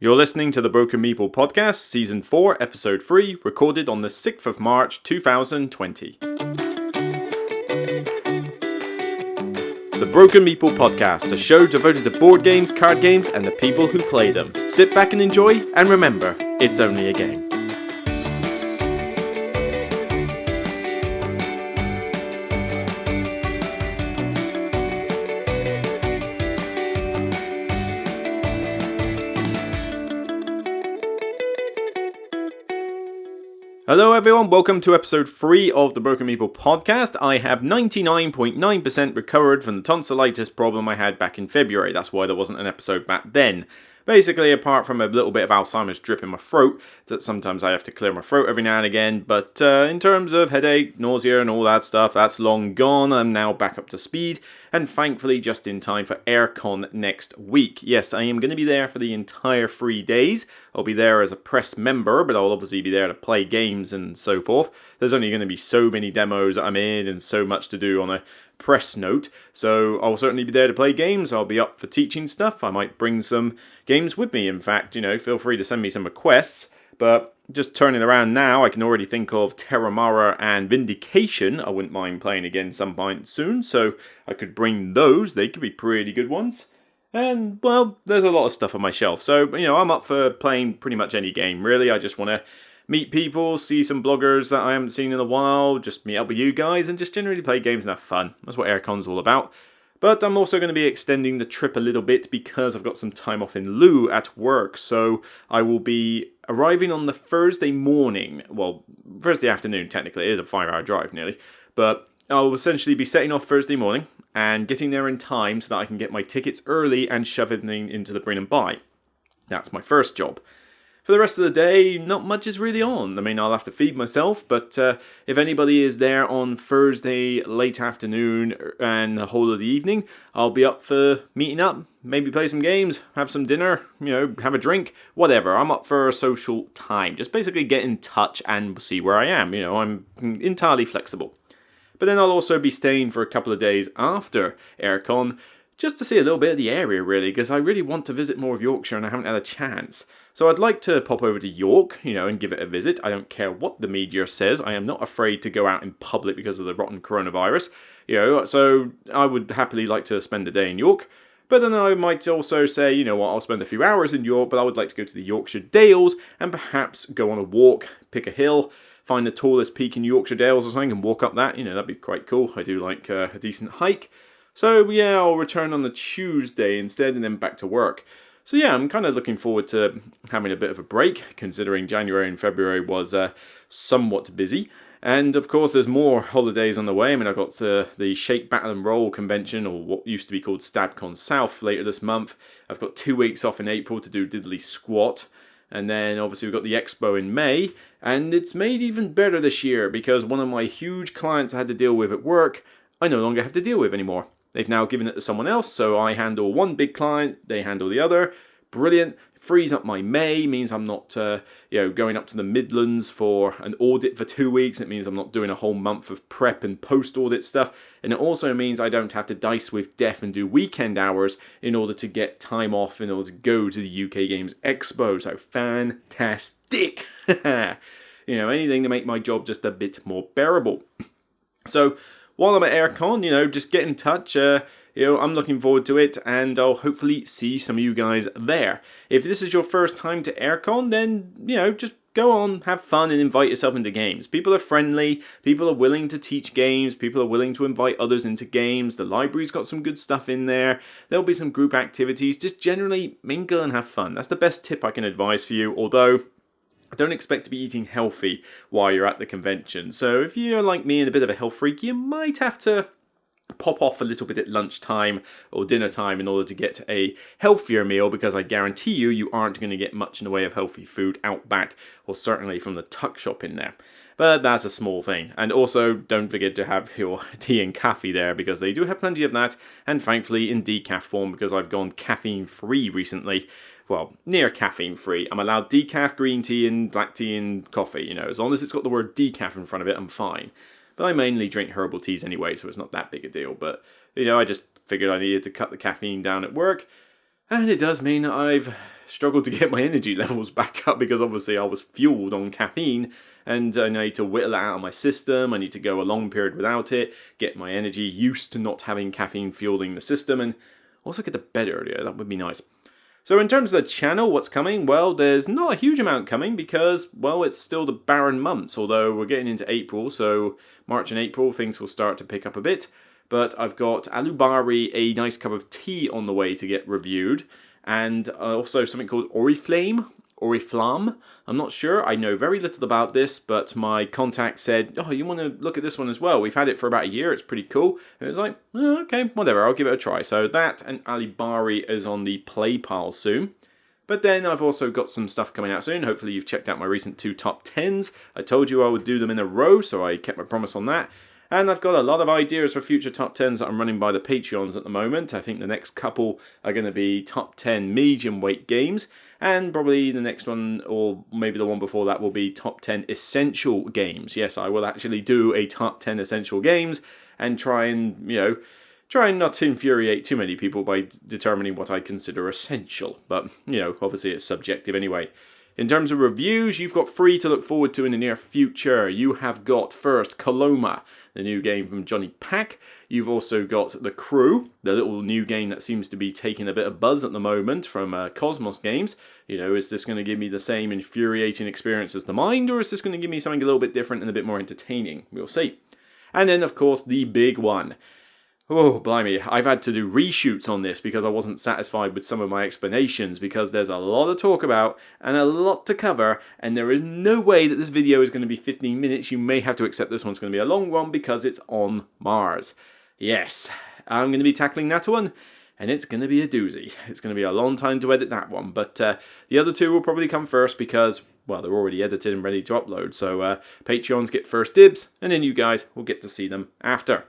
You're listening to the Broken Meeple podcast, Season 4, Episode 3, recorded on the 6th of March 2020. The Broken Meeple podcast, a show devoted to board games, card games, and the people who play them. Sit back and enjoy, and remember, it's only a game. Hello everyone, welcome to episode 3 of the Broken Meeple podcast. I have 99.9% recovered from the tonsillitis problem I had back in February. That's why there wasn't an episode back then. Basically, apart from a little bit of Alzheimer's drip in my throat, that sometimes I have to clear my throat every now and again, but in terms of headache, nausea and all that stuff, that's long gone. I'm now back up to speed, and thankfully just in time for AirCon next week. Yes, I am going to be there for the entire 3 days. I'll be there as a press member, but I'll obviously be there to play games and so forth. There's only going to be so many demos I'm in and so much to do on a press note, so I'll certainly be there to play games. I'll be up for teaching stuff. I might bring some games with me, in fact, feel free to send me some requests, but just turning around now, I can already think of Terramara and Vindication I wouldn't mind playing again some point soon, so I could bring those. They could be pretty good ones. And, well, there's a lot of stuff on my shelf, so, I'm up for playing pretty much any game, really. I just want to meet people, see some bloggers that I haven't seen in a while, just meet up with you guys, and just generally play games and have fun. That's what AirCon's all about. But I'm also going to be extending the trip a little bit because I've got some time off in lieu at work, so I will be arriving on the Thursday morning, well, Thursday afternoon technically, it is a 5-hour drive nearly, but I'll essentially be setting off Thursday morning and getting there in time so that I can get my tickets early and shove everything into the bring and buy. That's my first job. For the rest of the day, not much is really on. I'll have to feed myself, but if anybody is there on Thursday late afternoon and the whole of the evening, I'll be up for meeting up, maybe play some games, have some dinner, have a drink, whatever. I'm up for a social time. Just basically get in touch and see where I am. I'm entirely flexible. But then I'll also be staying for a couple of days after AirCon, just to see a little bit of the area, really, because I really want to visit more of Yorkshire and I haven't had a chance. So I'd like to pop over to York, and give it a visit. I don't care what the media says. I am not afraid to go out in public because of the rotten coronavirus. So I would happily like to spend a day in York. But then I might also say, I'll spend a few hours in York, but I would like to go to the Yorkshire Dales and perhaps go on a walk, pick a hill, find the tallest peak in Yorkshire Dales or something and walk up that. That'd be quite cool. I do like a decent hike. So yeah, I'll return on the Tuesday instead and then back to work. So yeah, I'm kind of looking forward to having a bit of a break, considering January and February was somewhat busy. And of course, there's more holidays on the way. I've got the Shake, Battle and Roll convention, or what used to be called StabCon South, later this month. I've got 2 weeks off in April to do Diddly Squat. And then obviously we've got the Expo in May. And it's made even better this year because one of my huge clients I had to deal with at work, I no longer have to deal with anymore. They've now given it to someone else, so I handle one big client, they handle the other. Brilliant. Frees up my May, means I'm not going up to the Midlands for an audit for 2 weeks. It means I'm not doing a whole month of prep and post-audit stuff. And it also means I don't have to dice with death and do weekend hours in order to get time off in order to go to the UK Games Expo. So fantastic. Anything to make my job just a bit more bearable. So while I'm at AirCon, just get in touch. I'm looking forward to it, and I'll hopefully see some of you guys there. If this is your first time to AirCon, then, just go on, have fun, and invite yourself into games. People are friendly, people are willing to teach games, people are willing to invite others into games. The library's got some good stuff in there. There'll be some group activities. Just generally mingle and have fun. That's the best tip I can advise for you, although I don't expect to be eating healthy while you're at the convention. So if you're like me and a bit of a health freak, you might have to pop off a little bit at lunchtime or dinner time in order to get a healthier meal, because I guarantee you aren't going to get much in the way of healthy food out back, or certainly from the tuck shop in there. But that's a small thing. And also, don't forget to have your tea and coffee there, because they do have plenty of that, and thankfully in decaf form, because I've gone caffeine-free recently. Well, near caffeine-free. I'm allowed decaf, green tea, and black tea and coffee, as long as it's got the word decaf in front of it, I'm fine. But I mainly drink herbal teas anyway, so it's not that big a deal. But, I just figured I needed to cut the caffeine down at work. And it does mean that I've struggled to get my energy levels back up because obviously I was fueled on caffeine, and I need to whittle it out of my system. I need to go a long period without it, get my energy used to not having caffeine fueling the system, and also get to bed earlier. That would be nice. So in terms of the channel, what's coming? Well, there's not a huge amount coming because, well, it's still the barren months, although we're getting into April, so March and April things will start to pick up a bit. But I've got Alubari, a nice cup of tea on the way to get reviewed, and also something called Oriflame. I'm not sure. I know very little about this, but my contact said, oh, you want to look at this one as well? We've had it for about a year. It's pretty cool. And it's like, oh, okay, whatever. I'll give it a try. So that and Alibari is on the play pile soon. But then I've also got some stuff coming out soon. Hopefully you've checked out my recent 2 top 10s. I told you I would do them in a row, so I kept my promise on that. And I've got a lot of ideas for future top 10s that I'm running by the Patreons at the moment. I think the next couple are going to be top 10 medium weight games. And probably the next one, or maybe the one before that, will be top 10 essential games. Yes, I will actually do a top 10 essential games and try and not to infuriate too many people by determining what I consider essential. But, obviously it's subjective anyway. In terms of reviews, you've got 3 to look forward to in the near future. You have got first Coloma, the new game from Johnny Pack. You've also got The Crew, the little new game that seems to be taking a bit of buzz at the moment from Cosmos Games. Is this going to give me the same infuriating experience as The Mind, or is this going to give me something a little bit different and a bit more entertaining? We'll see. And then, of course, the big one. Oh, blimey, I've had to do reshoots on this because I wasn't satisfied with some of my explanations, because there's a lot to talk about and a lot to cover, and there is no way that this video is going to be 15 minutes. You may have to accept this one's going to be a long one because it's on Mars. Yes, I'm going to be tackling that one, and it's going to be a doozy. It's going to be a long time to edit that one, but the other 2 will probably come first because, well, they're already edited and ready to upload, so Patreons get first dibs, and then you guys will get to see them after.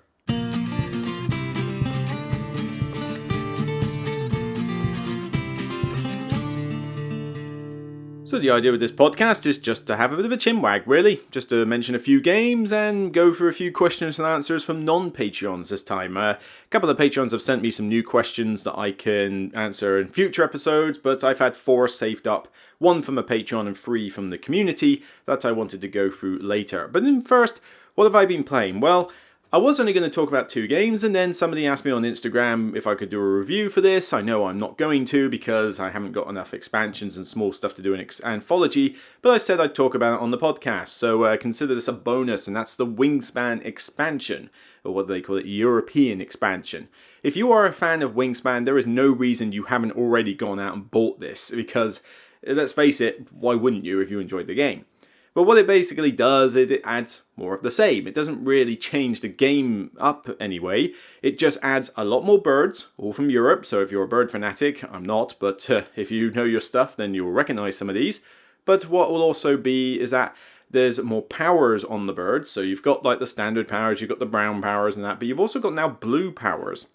So the idea with this podcast is just to have a bit of a chinwag, really. Just to mention a few games and go through a few questions and answers from non-Patreons this time. A couple of Patreons have sent me some new questions that I can answer in future episodes, but I've had 4 saved up. 1 from a Patreon and 3 from the community that I wanted to go through later. But then first, what have I been playing? Well, I was only going to talk about 2 games, and then somebody asked me on Instagram if I could do a review for this. I know I'm not going to because I haven't got enough expansions and small stuff to do in Anthology, but I said I'd talk about it on the podcast, so consider this a bonus, and that's the Wingspan expansion, or what do they call it, European expansion. If you are a fan of Wingspan, there is no reason you haven't already gone out and bought this, because, let's face it, why wouldn't you if you enjoyed the game? But what it basically does is it adds more of the same. It doesn't really change the game up anyway. It just adds a lot more birds, all from Europe. So if you're a bird fanatic, I'm not, but if you know your stuff, then you'll recognize some of these. But what will also be is that there's more powers on the birds. So you've got like the standard powers, you've got the brown powers and that, but you've also got now blue powers.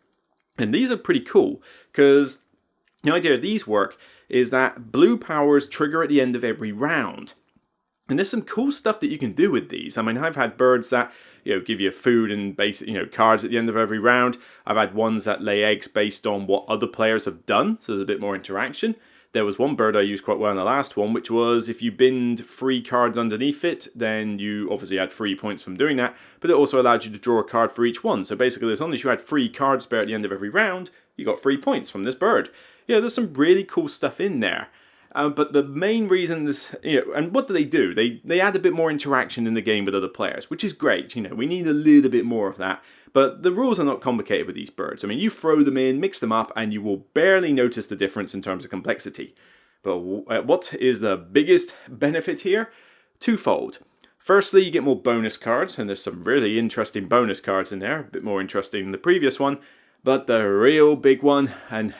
And these are pretty cool because the idea of these work is that blue powers trigger at the end of every round. And there's some cool stuff that you can do with these. I mean, I've had birds that, give you food and basic, cards at the end of every round. I've had ones that lay eggs based on what other players have done, so there's a bit more interaction. There was one bird I used quite well in the last one, which was if you binned 3 cards underneath it, then you obviously had 3 points from doing that, but it also allowed you to draw a card for each one. So basically, as long as you had 3 cards spare at the end of every round, you got 3 points from this bird. Yeah, there's some really cool stuff in there. But the main reason this, and what do? They add a bit more interaction in the game with other players, which is great. We need a little bit more of that. But the rules are not complicated with these birds. I mean, you throw them in, mix them up, and you will barely notice the difference in terms of complexity. But what is the biggest benefit here? Twofold. Firstly, you get more bonus cards, and there's some really interesting bonus cards in there, a bit more interesting than the previous one. But the real big one, and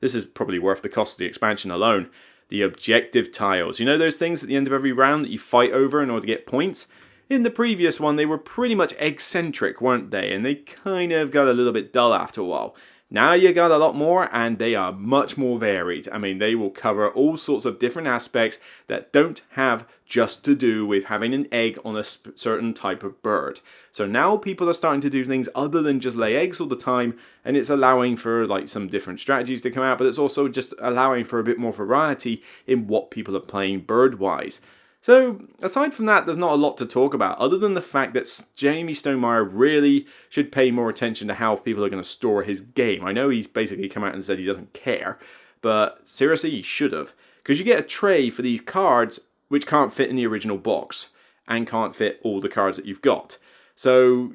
this is probably worth the cost of the expansion alone, the objective tiles. Those things at the end of every round that you fight over in order to get points? In the previous one, they were pretty much egg-centric, weren't they? And they kind of got a little bit dull after a while. Now you got a lot more, and they are much more varied. I mean, they will cover all sorts of different aspects that don't have just to do with having an egg on a certain type of bird. So now people are starting to do things other than just lay eggs all the time, and it's allowing for like some different strategies to come out, but it's also just allowing for a bit more variety in what people are playing bird-wise. So, aside from that, there's not a lot to talk about, other than the fact that Jamie Stonemaier really should pay more attention to how people are going to store his game. I know he's basically come out and said he doesn't care, but seriously, he should have. Because you get a tray for these cards which can't fit in the original box, and can't fit all the cards that you've got. So,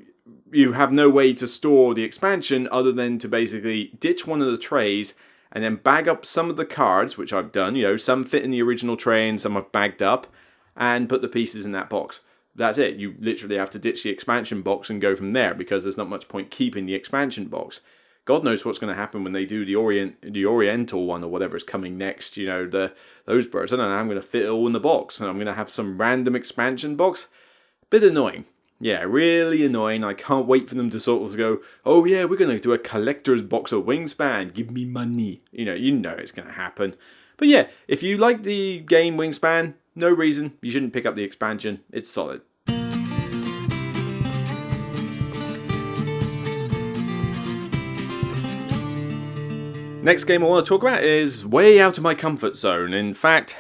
you have no way to store the expansion other than to basically ditch one of the trays and then bag up some of the cards, which I've done. You know, some fit in the original tray and some I've bagged up, and put the pieces in that box. That's it. You literally have to ditch the expansion box and go from there, because there's not much point keeping the expansion box. God knows what's going to happen when they do the Oriental one, or whatever is coming next. You know, those birds. I don't know. I'm going to fit it all in the box, and I'm going to have some random expansion box. Bit annoying. Yeah, really annoying. I can't wait for them to sort of go, oh yeah, we're going to do a collector's box of Wingspan. Give me money. You know it's going to happen. But yeah, if you like the game Wingspan, no reason you shouldn't pick up the expansion. It's solid. Next game I want to talk about is way out of my comfort zone. In fact,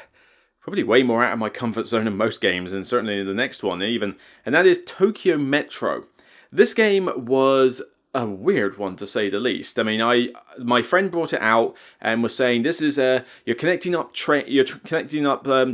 probably way more out of my comfort zone than most games, and certainly the next one even, and that is Tokyo Metro. This game was a weird one, to say the least. I mean, my friend brought it out and was saying this is you're connecting up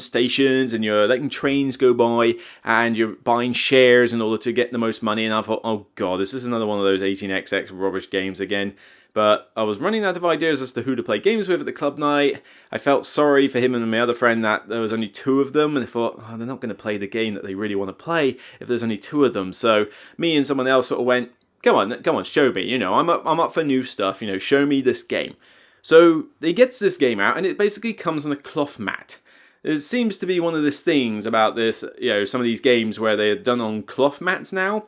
stations, and you're letting trains go by, and you're buying shares in order to get the most money. And I thought, oh god, this is another one of those 18xx rubbish games again. But I was running out of ideas as to who to play games with at the club night. I felt sorry for him and my other friend that there was only two of them, and I thought, oh, they're not going to play the game that they really want to play if there's only two of them. So me and someone else sort of went, Come on, show me. You know, I'm up for new stuff. You know, show me this game. So he gets this game out, and it basically comes on a cloth mat. There seems to be one of these things about this, you know, some of these games where they're done on cloth mats now.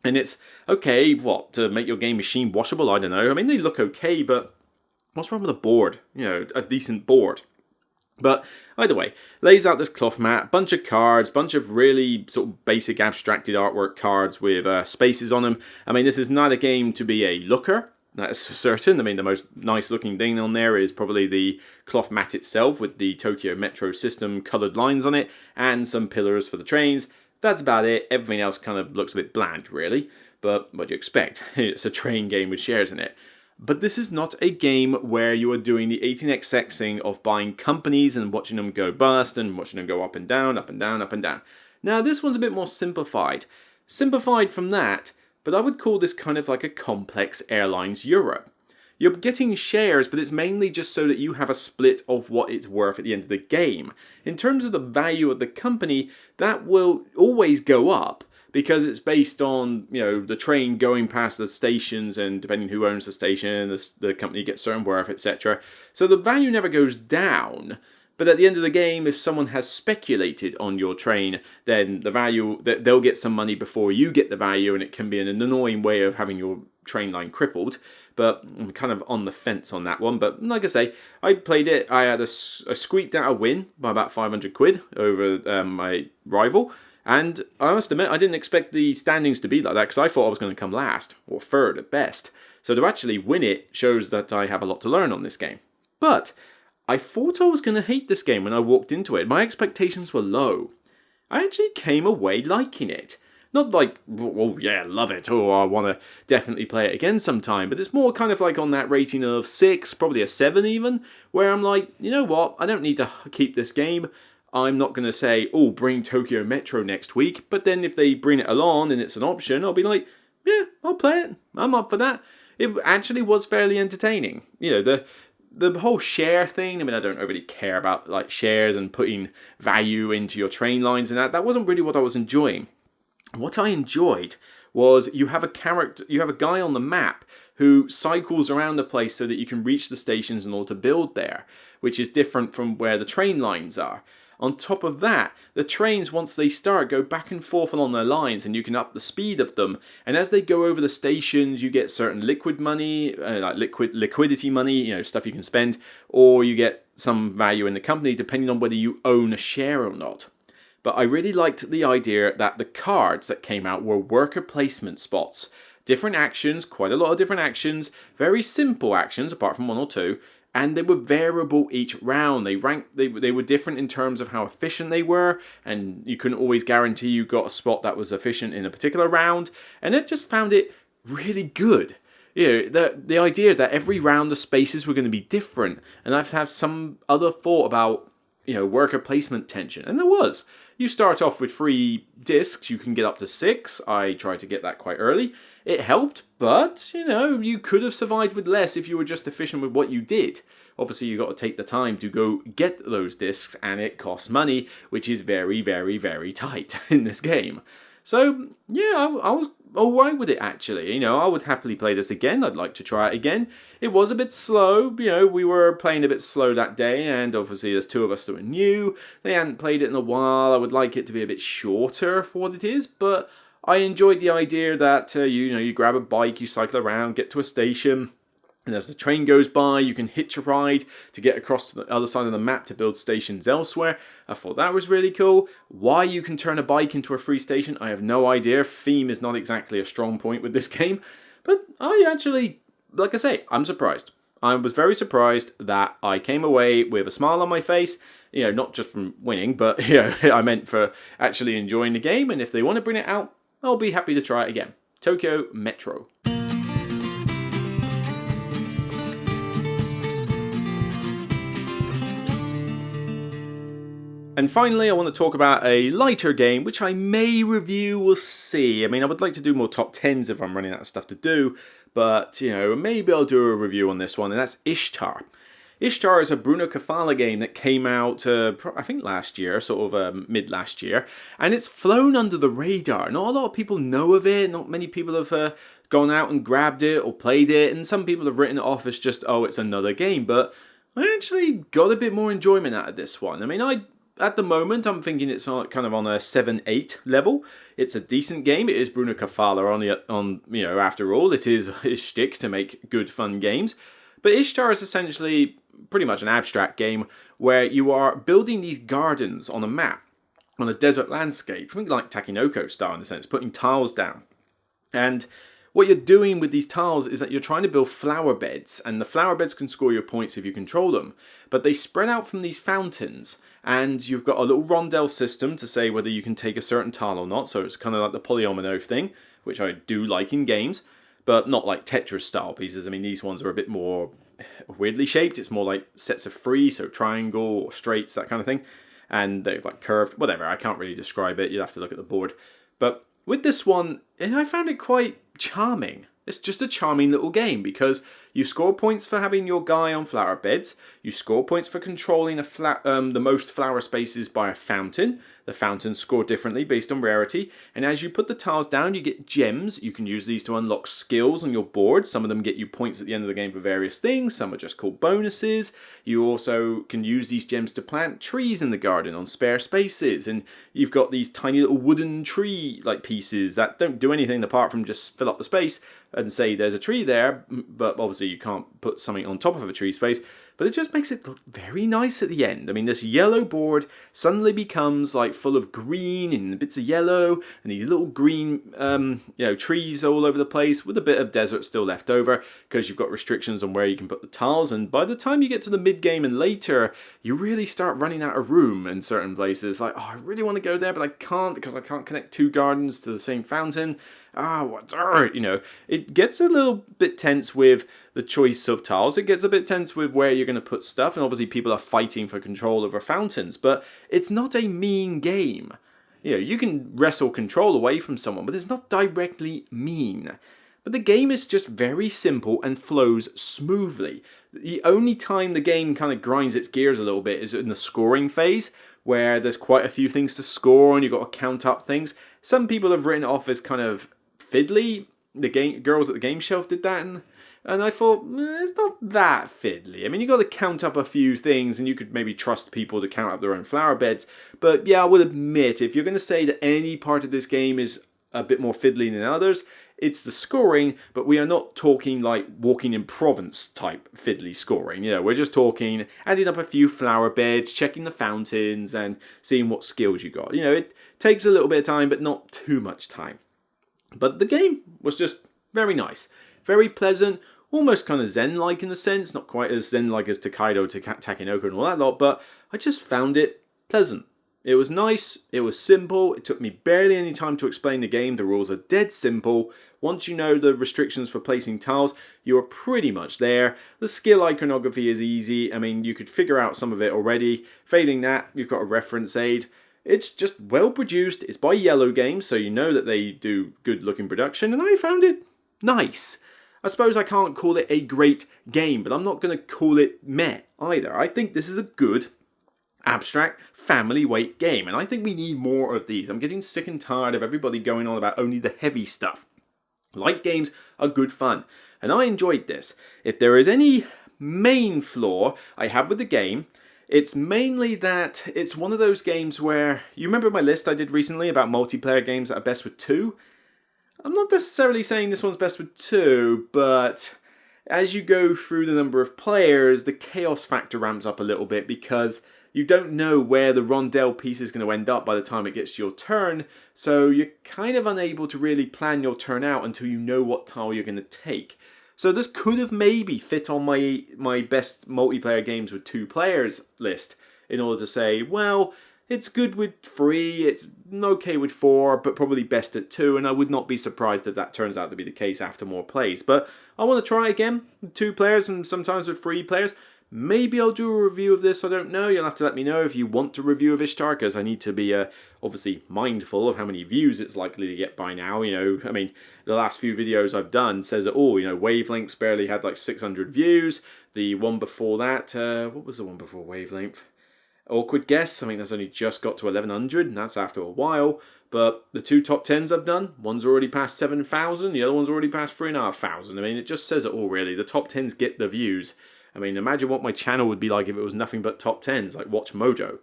And it's, okay, what, to make your game machine washable? I don't know. I mean, they look okay, but what's wrong with a board? You know, a decent board. But either way, lays out this cloth mat, bunch of cards, bunch of really sort of basic abstracted artwork cards with spaces on them. I mean, this is not a game to be a looker, that's certain. I mean, the most nice looking thing on there is probably the cloth mat itself with the Tokyo Metro system coloured lines on it and some pillars for the trains. That's about it. Everything else kind of looks a bit bland, really. But what do you expect? It's a train game with shares in it. But this is not a game where you are doing the 18xx thing of buying companies and watching them go bust and watching them go up and down, up and down, up and down. Now, this one's a bit more simplified. Simplified from that, but I would call this kind of like a complex airlines Europe. You're getting shares, but it's mainly just so that you have a split of what it's worth at the end of the game. In terms of the value of the company, that will always go up, because it's based on, you know, the train going past the stations, and depending who owns the station, the company gets certain worth, etc. So the value never goes down. But at the end of the game, if someone has speculated on your train, then the value, they'll get some money before you get the value, and it can be an annoying way of having your train line crippled. But I'm kind of on the fence on that one. But like I say, I played it. I had a squeaked out a win by about 500 quid over my rival. And I must admit, I didn't expect the standings to be like that, because I thought I was going to come last, or third at best. So to actually win it shows that I have a lot to learn on this game. But I thought I was going to hate this game when I walked into it. My expectations were low. I actually came away liking it. Not like, oh yeah, love it, or I want to definitely play it again sometime, but it's more kind of like on that rating of 6, probably a 7 even, where I'm like, you know what, I don't need to keep this game. I'm not going to say, oh, bring Tokyo Metro next week, but then if they bring it along and it's an option, I'll be like, yeah, I'll play it. I'm up for that. It actually was fairly entertaining. You know, the whole share thing, I mean, I don't really care about like shares and putting value into your train lines and that. That wasn't really what I was enjoying. What I enjoyed was you have a guy on the map who cycles around the place so that you can reach the stations in order to build there. which is different from where the train lines are. On top of that, the trains, once they start, go back and forth along their lines, and you can up the speed of them. And as they go over the stations, you get certain liquid money, like liquidity money, stuff you can spend, or you get some value in the company, depending on whether you own a share or not. But I really liked the idea that the cards that came out were worker placement spots. Different actions, quite a lot of different actions, very simple actions, apart from one or two, and they were variable each round. They were different in terms of how efficient they were, and you couldn't always guarantee you got a spot that was efficient in a particular round, and I just found it really good. The idea that every round the spaces were going to be different, and I have to have some other thought about worker placement tension, and there was. You start off with 3 discs, you can get up to 6. I tried to get that quite early. It helped, but, you could have survived with less if you were just efficient with what you did. Obviously, you got to take the time to go get those discs, and it costs money, which is very, very, very tight in this game. So, yeah, I was alright with it, actually. I would happily play this again. I'd like to try it again. It was a bit slow. We were playing a bit slow that day, and obviously there's 2 of us that were new. They hadn't played it in a while. I would like it to be a bit shorter for what it is, but I enjoyed the idea that, you grab a bike, you cycle around, get to a station, and as the train goes by, you can hitch a ride to get across to the other side of the map to build stations elsewhere. I thought that was really cool. Why you can turn a bike into a free station, I have no idea. Theme is not exactly a strong point with this game. But I actually, like I say, I'm surprised. I was very surprised that I came away with a smile on my face. Not just from winning, but, I meant for actually enjoying the game. And if they want to bring it out, I'll be happy to try it again. Tokyo Metro. And finally, I want to talk about a lighter game, which I may review, we'll see. I would like to do more top 10s if I'm running out of stuff to do, but, maybe I'll do a review on this one, and that's Ishtar. Ishtar is a Bruno Cathala game that came out, I think last year, sort of mid last year, and it's flown under the radar. Not a lot of people know of it, not many people have gone out and grabbed it or played it, and some people have written it off as just, oh, it's another game, but I actually got a bit more enjoyment out of this one. At the moment, I'm thinking it's kind of on a 7-8 level. It's a decent game. It is Bruno Cathala after all. It is his shtick to make good, fun games. But Ishtar is essentially pretty much an abstract game where you are building these gardens on a map, on a desert landscape, something like Takenoko style in a sense, putting tiles down. And what you're doing with these tiles is that you're trying to build flower beds, and the flower beds can score your points if you control them. But they spread out from these fountains, and you've got a little rondelle system to say whether you can take a certain tile or not, so it's kind of like the polyomino thing, which I do like in games, but not like Tetris style pieces. These ones are a bit more weirdly shaped. It's more like sets of 3, so triangle or straights, that kind of thing. And they're like curved, whatever, I can't really describe it, you'd have to look at the board. But with this one, I found it quite charming. It's just a charming little game because you score points for having your guy on flower beds. You score points for controlling the most flower spaces by a fountain. The fountains score differently based on rarity. And as you put the tiles down, you get gems. You can use these to unlock skills on your board. Some of them get you points at the end of the game for various things. Some are just called bonuses. You also can use these gems to plant trees in the garden on spare spaces. And you've got these tiny little wooden tree-like pieces that don't do anything apart from just fill up the space and say there's a tree there, but obviously you can't put something on top of a tree space, but it just makes it look very nice at the end. This yellow board suddenly becomes like full of green and bits of yellow and these little green trees all over the place with a bit of desert still left over because you've got restrictions on where you can put the tiles, and by the time you get to the mid game and later you really start running out of room in certain places. Like, oh, I really want to go there but I can't because I can't connect 2 gardens to the same fountain. It gets a little bit tense with the choice of tiles. It gets a bit tense with where you're going to put stuff, and obviously people are fighting for control over fountains, but it's not a mean game. You can wrestle control away from someone, but it's not directly mean. But the game is just very simple and flows smoothly. The only time the game kind of grinds its gears a little bit is in the scoring phase, where there's quite a few things to score and you've got to count up things. Some people have written it off as kind of fiddly. The girls at the game shelf did that, And I thought, it's not that fiddly. I mean, you got to count up a few things, and you could maybe trust people to count up their own flower beds. But yeah, I would admit, if you're going to say that any part of this game is a bit more fiddly than others, it's the scoring, but we are not talking like Walking in Provence type fiddly scoring. We're just talking adding up a few flower beds, checking the fountains, and seeing what skills you got. It takes a little bit of time, but not too much time. But the game was just very nice, very pleasant, almost kind of zen-like in a sense, not quite as zen-like as Tokaido, Takenoko and all that lot, but I just found it pleasant. It was nice, it was simple, it took me barely any time to explain the game, the rules are dead simple. Once you know the restrictions for placing tiles, you are pretty much there. The skill iconography is easy, I mean, you could figure out some of it already. Failing that, you've got a reference aid. It's just well produced, it's by Yellow Games, so you know that they do good looking production, and I found it nice. I suppose I can't call it a great game, but I'm not going to call it meh either. I think this is a good, abstract, family weight game, and I think we need more of these. I'm getting sick and tired of everybody going on about only the heavy stuff. Light games are good fun, and I enjoyed this. If there is any main flaw I have with the game, it's mainly that it's one of those games where, you remember my list I did recently about multiplayer games that are best with 2? I'm not necessarily saying this one's best with 2, but as you go through the number of players, the chaos factor ramps up a little bit because you don't know where the rondelle piece is going to end up by the time it gets to your turn, so you're kind of unable to really plan your turn out until you know what tile you're going to take. So this could have maybe fit on my best multiplayer games with 2 players list in order to say, well, it's good with 3, it's okay with 4, but probably best at 2, and I would not be surprised if that turns out to be the case after more plays. But I want to try again with 2 players and sometimes with 3 players. Maybe I'll do a review of this, I don't know. You'll have to let me know if you want a review of Ishtar, because I need to be obviously mindful of how many views it's likely to get by now. I mean, the last few videos I've done says it all. Wavelengths barely had like 600 views. The one before that, what was the one before Wavelength? Awkward Guess, I think that's only just got to 1100, and that's after a while. But the 2 top 10s I've done, one's already past 7,000, the other one's already past 3,500. I mean, it just says it all, really. The top 10s get the views. I mean, imagine what my channel would be like if it was nothing but top 10s, like Watch Mojo.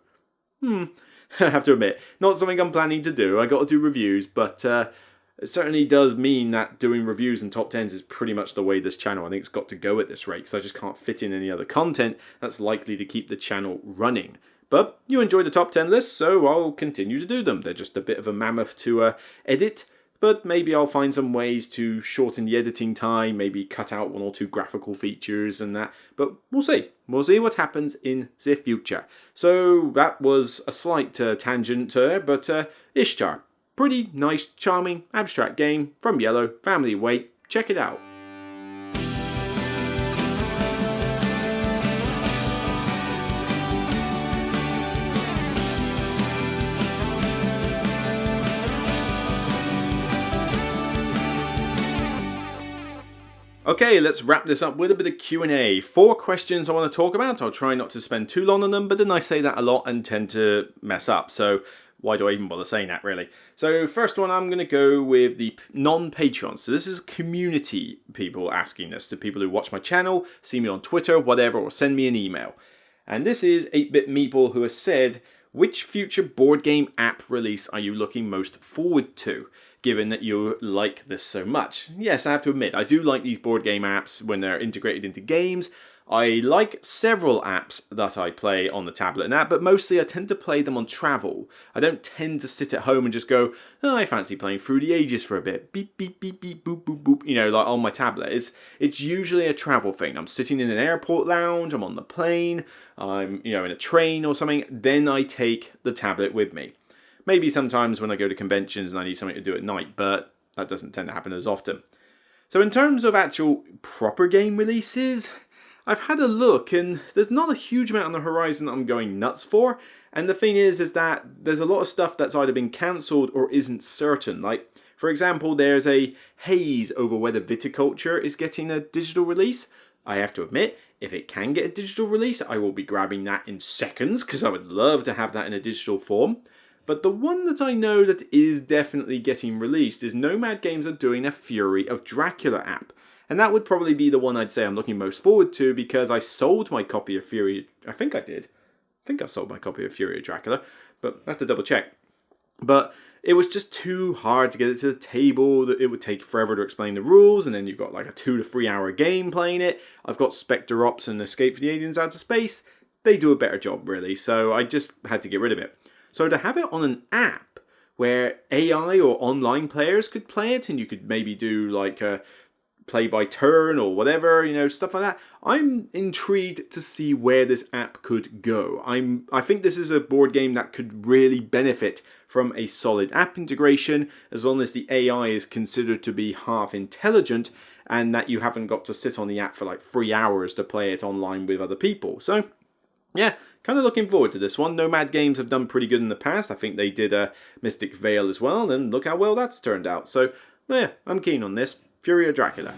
I have to admit, not something I'm planning to do. I got to do reviews, but it certainly does mean that doing reviews and top 10s is pretty much the way this channel, I think, it's got to go at this rate, because I just can't fit in any other content that's likely to keep the channel running. But you enjoy the top 10 lists, so I'll continue to do them. They're just a bit of a mammoth to edit, but maybe I'll find some ways to shorten the editing time, maybe cut out 1 or 2 graphical features and that. But we'll see. We'll see what happens in the future. So that was a slight tangent, but Ishtar. Pretty nice, charming, abstract game from Yellow, family weight. Check it out. Okay, let's wrap this up with a bit of Q&A. 4 questions I want to talk about. I'll try not to spend too long on them, but then I say that a lot and tend to mess up. So why do I even bother saying that, really? So first one, I'm going to go with the non-Patreons. So this is community people asking this, to people who watch my channel, see me on Twitter, whatever, or send me an email. And this is 8-Bit Meeple, who has said, which future board game app release are you looking most forward to, given that you like this so much? Yes, I have to admit, I do like these board game apps when they're integrated into games. I like several apps that I play on the tablet and app, but mostly I tend to play them on travel. I don't tend to sit at home and just go, oh, I fancy playing Through the Ages for a bit. Beep, beep, beep, beep, boop, boop, boop, like on my tablet. It's usually a travel thing. I'm sitting in an airport lounge, I'm on the plane, I'm, in a train or something, then I take the tablet with me. Maybe sometimes when I go to conventions and I need something to do at night, but that doesn't tend to happen as often. So in terms of actual proper game releases, I've had a look and there's not a huge amount on the horizon that I'm going nuts for. And the thing is that there's a lot of stuff that's either been cancelled or isn't certain. Like, for example, there's a haze over whether viticulture is getting a digital release. I have to admit, if it can get a digital release, I will be grabbing that in seconds because I would love to have that in a digital form. But the one that I know that is definitely getting released is Nomad Games are doing a Fury of Dracula app. And that would probably be the one I'd say I'm looking most forward to, because I sold my copy of Fury. I think I did. I think I sold my copy of Fury of Dracula, but I have to double check. But it was just too hard to get it to the table. It would take forever to explain the rules, and then you've got like a 2 to 3 hour game playing it. I've got Spectre Ops and Escape for the Aliens Out of Space. They do a better job, really, so I just had to get rid of it. So to have it on an app where AI or online players could play it, and you could maybe do like a play by turn or whatever, stuff like that. I'm intrigued to see where this app could go. I think this is a board game that could really benefit from a solid app integration, as long as the AI is considered to be half intelligent and that you haven't got to sit on the app for like 3 hours to play it online with other people. So yeah, kind of looking forward to this one. Nomad Games have done pretty good in the past. I think they did a Mystic Vale as well, and look how well that's turned out. So yeah, I'm keen on this. Fury of Dracula.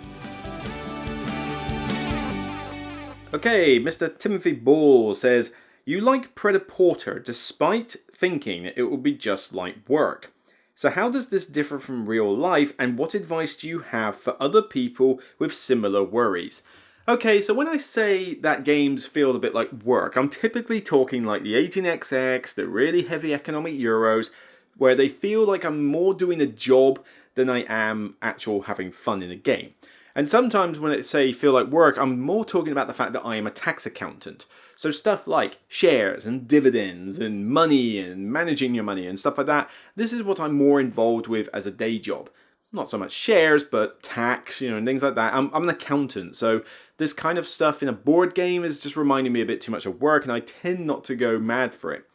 Okay, Mr. Timothy Ball says, you like Predaporter despite thinking it will be just like work. So how does this differ from real life, and what advice do you have for other people with similar worries? Okay, so when I say that games feel a bit like work, I'm typically talking like the 18XX, the really heavy economic Euros, where they feel like I'm more doing a job than I am actual having fun in a game. And sometimes when I say feel like work, I'm more talking about the fact that I am a tax accountant. So stuff like shares and dividends and money and managing your money and stuff like that, this is what I'm more involved with as a day job. Not so much shares, but tax, and things like that. I'm an accountant, so this kind of stuff in a board game is just reminding me a bit too much of work, and I tend not to go mad for it.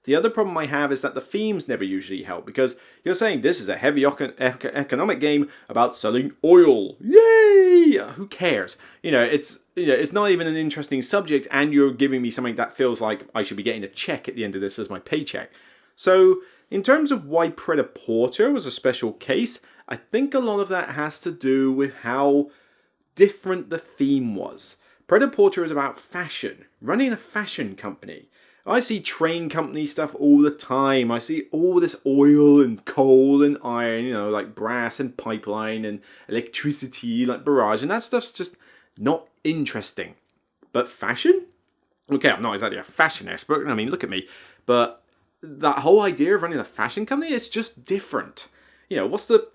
The other problem I have is that the themes never usually help, because you're saying this is a heavy economic game about selling oil. Yay! Who cares? It's not even an interesting subject, and you're giving me something that feels like I should be getting a check at the end of this as my paycheck. So, in terms of why Predaporter was a special case, I think a lot of that has to do with how different the theme was. Predaporter is about fashion, running a fashion company. I see train company stuff all the time. I see all this oil and coal and iron, like brass and pipeline and electricity, like barrage, and that stuff's just not interesting. But fashion? Okay, I'm not exactly a fashion expert. I mean, look at me. But that whole idea of running a fashion company is just different. What's the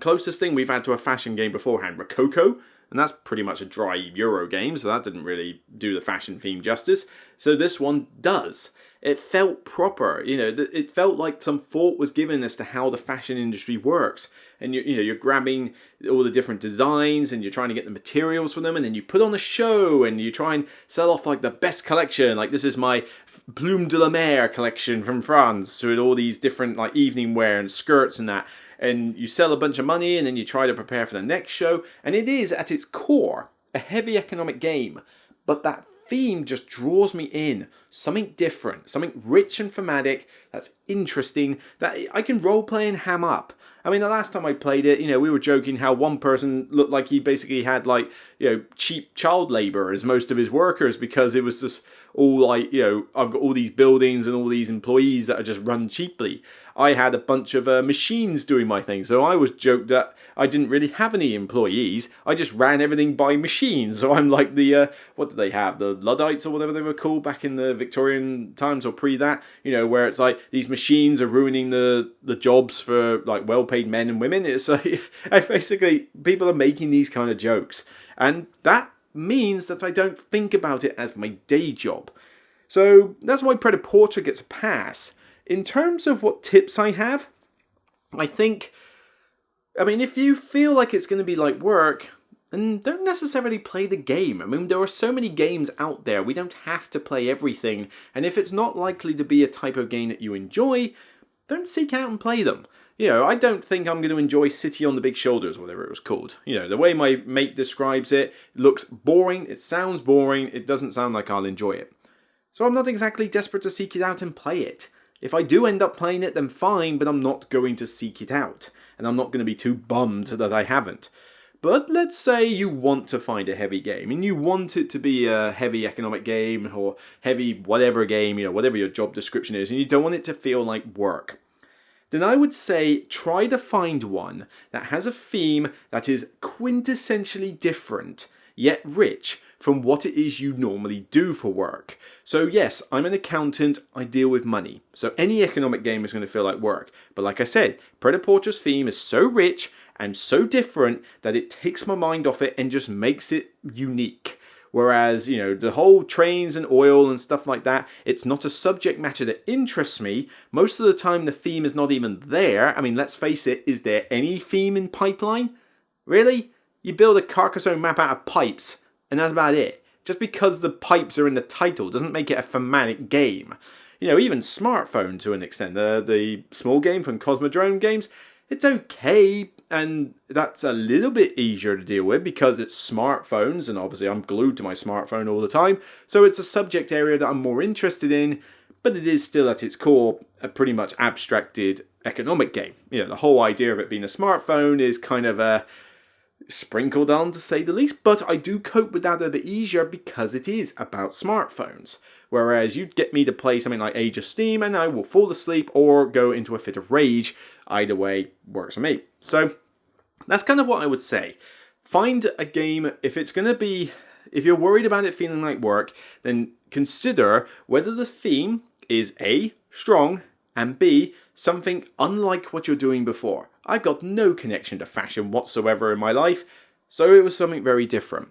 closest thing we've had to a fashion game beforehand? Rococo? And that's pretty much a dry Euro game, so that didn't really do the fashion theme justice. So this one does. It felt proper, it felt like some thought was given as to how the fashion industry works. And you're grabbing all the different designs and you're trying to get the materials for them, and then you put on a show and you try and sell off like the best collection. Like, this is my Plume de la Mer collection from France, with all these different like evening wear and skirts and that. And you sell a bunch of money, and then you try to prepare for the next show. And it is, at its core, a heavy economic game. But that theme just draws me in. Something different, something rich and thematic, that's interesting, that I can roleplay and ham up. I mean, the last time I played it, we were joking how one person looked like he basically had like, cheap child labor as most of his workers, because it was just all like, I've got all these buildings and all these employees that are just run cheaply. I had a bunch of machines doing my thing, so I was joked that I didn't really have any employees. I just ran everything by machines. So I'm like the, what did they have? The Luddites or whatever they were called back in the Victorian times or pre that, where it's like these machines are ruining the jobs for like well-paid men and women. It's like, basically, people are making these kind of jokes. And that means that I don't think about it as my day job. So that's why Predaporter gets a pass. In terms of what tips I have, I think, if you feel like it's going to be like work, then don't necessarily play the game. There are so many games out there, we don't have to play everything, and if it's not likely to be a type of game that you enjoy, don't seek out and play them. I don't think I'm going to enjoy City on the Big Shoulders, whatever it was called. The way my mate describes it, looks boring, it sounds boring, it doesn't sound like I'll enjoy it. So I'm not exactly desperate to seek it out and play it. If I do end up playing it, then fine, but I'm not going to seek it out. And I'm not going to be too bummed that I haven't. But let's say you want to find a heavy game, and you want it to be a heavy economic game, or heavy whatever game, whatever your job description is, and you don't want it to feel like work. then I would say try to find one that has a theme that is quintessentially different, yet rich from what it is you normally do for work. So yes, I'm an accountant, I deal with money. So any economic game is going to feel like work. But like I said, Predaporter's theme is so rich and so different that it takes my mind off it and just makes it unique. Whereas, the whole trains and oil and stuff like that, it's not a subject matter that interests me. Most of the time the theme is not even there. I mean, let's face it, is there any theme in Pipeline? Really? You build a Carcassonne map out of pipes, and that's about it. Just because the pipes are in the title doesn't make it a thematic game. Even Smartphone to an extent, the small game from Cosmodrome Games, it's okay, and that's a little bit easier to deal with because it's smartphones, and obviously I'm glued to my smartphone all the time, so it's a subject area that I'm more interested in, but it is still at its core a pretty much abstracted economic game. The whole idea of it being a smartphone is kind of sprinkled on, to say the least, but I do cope with that a bit easier because it is about smartphones. Whereas you'd get me to play something like Age of Steam and I will fall asleep or go into a fit of rage. Either way works for me. So that's kind of what I would say. Find a game, if you're worried about it feeling like work, then consider whether the theme is A, strong, and B, something unlike what you're doing before. I've got no connection to fashion whatsoever in my life, so it was something very different.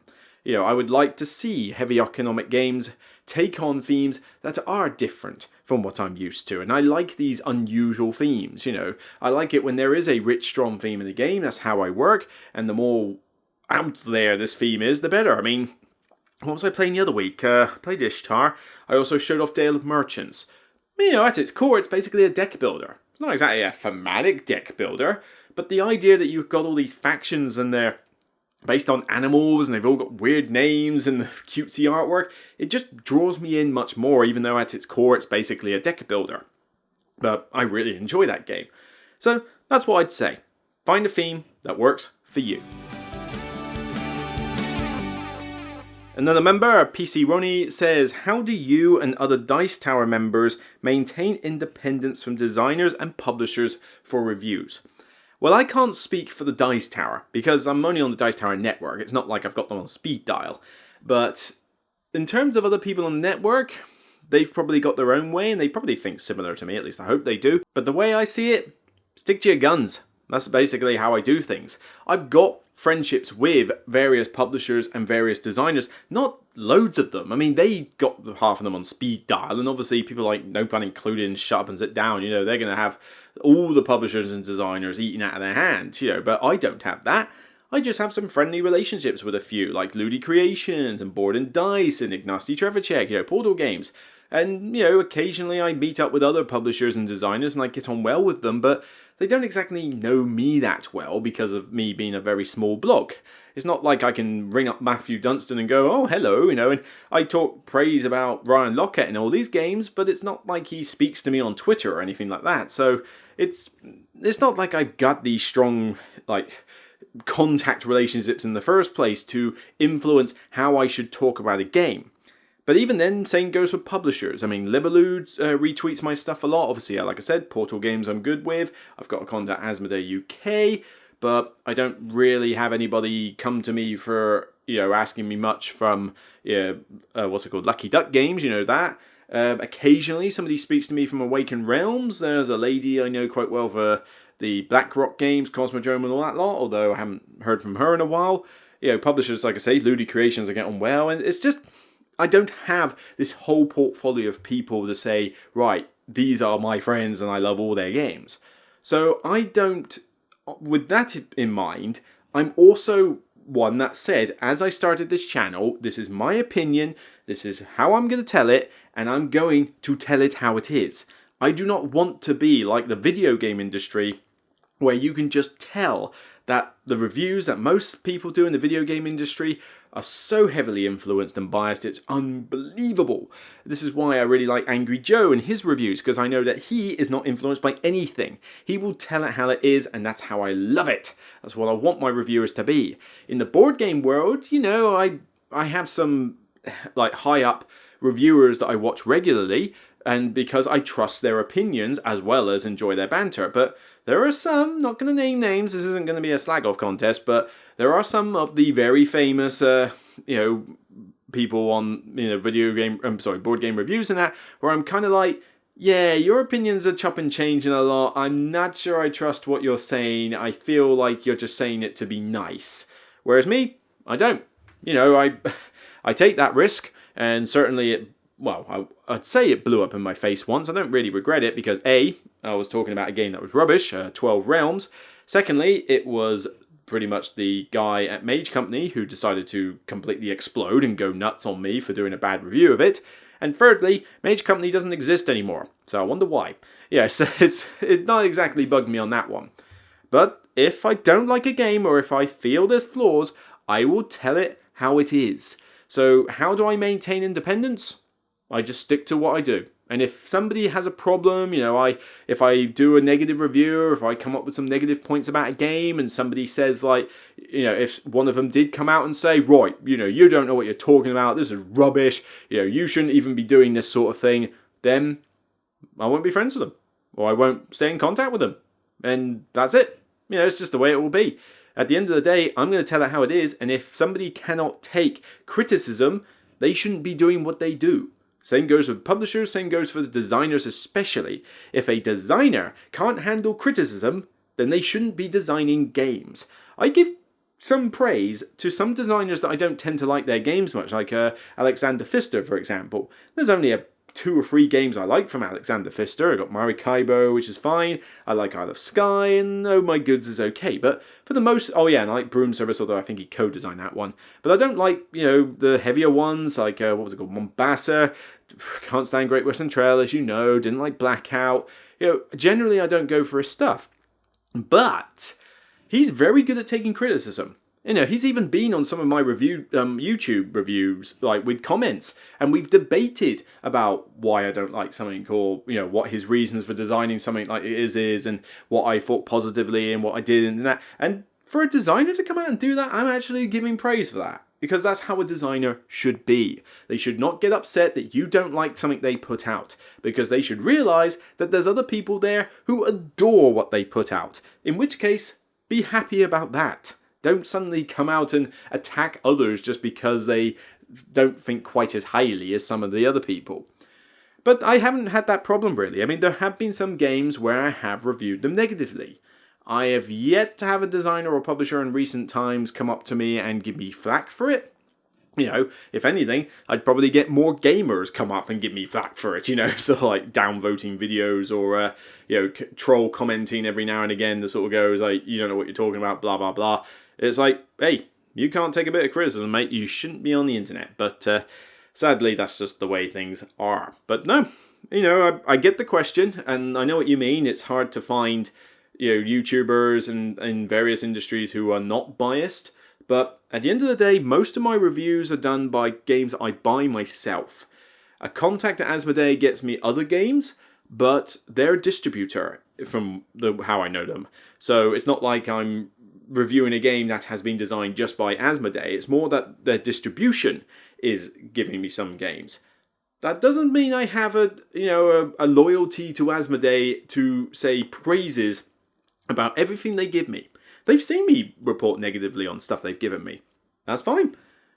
I would like to see heavy economic games take on themes that are different from what I'm used to, and I like these unusual themes. I like it when there is a rich, strong theme in the game. That's how I work, and the more out there this theme is, the better. I mean, what was I playing the other week? I played Ishtar. I also showed off Dale of Merchants. At its core, it's basically a deck builder. It's not exactly a thematic deck builder, but the idea that you've got all these factions and they're based on animals and they've all got weird names and the cutesy artwork, it just draws me in much more, even though at its core it's basically a deck builder. But I really enjoy that game. So that's what I'd say. Find a theme that works for you. Another member, PC Ronnie, says, how do you and other Dice Tower members maintain independence from designers and publishers for reviews? Well, I can't speak for the Dice Tower, because I'm only on the Dice Tower network. It's not like I've got them on speed dial. But in terms of other people on the network, they've probably got their own way, and they probably think similar to me, at least I hope they do. But the way I see it, stick to your guns. That's basically how I do things. I've got friendships with various publishers and various designers, not loads of them. I mean, they got half of them on speed dial, and obviously people like No Pun Included and Shut Up and Sit Down, they're going to have all the publishers and designers eating out of their hands, but I don't have that. I just have some friendly relationships with a few, like Ludi Creations and Board and Dice and Ignacy Trevacek, Portal Games. And, occasionally I meet up with other publishers and designers and I get on well with them, but they don't exactly know me that well because of me being a very small blog. It's not like I can ring up Matthew Dunstan and go, oh, hello, and I talk praise about Ryan Lockett and all these games, but it's not like he speaks to me on Twitter or anything like that. So it's not like I've got these strong, contact relationships in the first place to influence how I should talk about a game. But even then, same goes with publishers. I mean, Libalude retweets my stuff a lot. Obviously, like I said, Portal Games I'm good with. I've got a contact Asmodee UK, but I don't really have anybody come to me for, asking me much from, Lucky Duck Games, that. Occasionally, somebody speaks to me from Awakened Realms. There's a lady I know quite well for the BlackRock games, Cosmodrome and all that lot, although I haven't heard from her in a while. Publishers, like I say, Ludi Creations, I get on well, and it's just, I don't have this whole portfolio of people to say, right, these are my friends and I love all their games. So I don't, with that in mind, I'm also one that said, as I started this channel, this is my opinion, this is how I'm going to tell it, and I'm going to tell it how it is. I do not want to be like the video game industry, where you can just tell that the reviews that most people do in the video game industry are so heavily influenced and biased, it's unbelievable. This is why I really like Angry Joe and his reviews, because I know that he is not influenced by anything. He will tell it how it is, and that's how I love it. That's what I want my reviewers to be. In the board game world, I have some high up reviewers that I watch regularly. and because I trust their opinions as well as enjoy their banter. But there are some, not going to name names, this isn't going to be a slag-off contest, but there are some of the very famous, people on, board game reviews and that, where I'm kind of like, yeah, your opinions are chopping changing a lot. I'm not sure I trust what you're saying. I feel like you're just saying it to be nice. Whereas me, I don't. I take that risk, and certainly I'd say it blew up in my face once. I don't really regret it because A, I was talking about a game that was rubbish, 12 Realms. Secondly, it was pretty much the guy at Mage Company who decided to completely explode and go nuts on me for doing a bad review of it. And thirdly, Mage Company doesn't exist anymore, so I wonder why. Yeah, so it not exactly bugged me on that one. But if I don't like a game or if I feel there's flaws, I will tell it how it is. So how do I maintain independence? I just stick to what I do. And if somebody has a problem, if I do a negative review, or if I come up with some negative points about a game and somebody says if one of them did come out and say, right, you don't know what you're talking about, this is rubbish, you shouldn't even be doing this sort of thing, then I won't be friends with them. Or I won't stay in contact with them. And that's it. It's just the way it will be. At the end of the day, I'm going to tell it how it is, and if somebody cannot take criticism, they shouldn't be doing what they do. Same goes with publishers, same goes for the designers especially. If a designer can't handle criticism, then they shouldn't be designing games. I give some praise to some designers that I don't tend to like their games much, like Alexander Pfister, for example. There's only 2 or 3 games I like from Alexander Pfister. I got Maracaibo, which is fine. I like Isle of Skye, and Oh My Goods is okay. But for the most, and I like Broom Service, although I think he co-designed that one. But I don't like, the heavier ones, like, what was it called, Mombasa. Can't stand Great Western Trail, as you know. Didn't like Blackout. Generally I don't go for his stuff. But he's very good at taking criticism. He's even been on some of my YouTube reviews, like with comments, and we've debated about why I don't like something, or what his reasons for designing something like it is, and what I thought positively and what I didn't, and that. And for a designer to come out and do that, I'm actually giving praise for that, because that's how a designer should be. They should not get upset that you don't like something they put out, because they should realize that there's other people there who adore what they put out. In which case, be happy about that. Don't suddenly come out and attack others just because they don't think quite as highly as some of the other people. But I haven't had that problem really. I mean, there have been some games where I have reviewed them negatively. I have yet to have a designer or publisher in recent times come up to me and give me flack for it. If anything, I'd probably get more gamers come up and give me flack for it, so like downvoting videos or, troll commenting every now and again that sort of goes like, you don't know what you're talking about, blah, blah, blah. It's like, hey, you can't take a bit of criticism, mate. You shouldn't be on the internet. But sadly, that's just the way things are. But no, I get the question, and I know what you mean. It's hard to find, YouTubers and in various industries who are not biased. But at the end of the day, most of my reviews are done by games I buy myself. A contact at Asmodee gets me other games, but they're a distributor from how I know them. So it's not like I'm reviewing a game that has been designed just by Asmodee. It's more that their distribution is giving me some games. That doesn't mean I have a loyalty to Asmodee to say praises about everything they give me. They've seen me report negatively on stuff they've given me. That's fine.